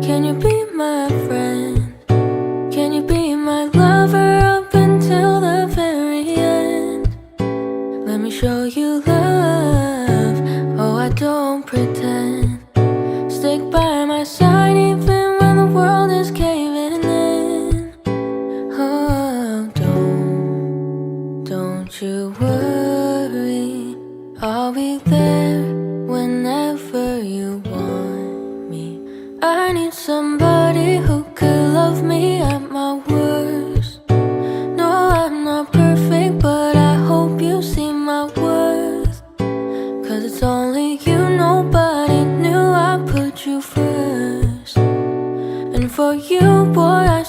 Can you be my friend? Can you be my lover up until the very end? Let me show you love, oh I don't pretend. Stick by my side even when the world is caving in. Oh, don't you worry, I'll be there whenever you want me. I need somebody who could love me at my worst. No, I'm not perfect, but I hope you see my worth. Cause it's only you, nobody knew I put you first. And for you, boy, I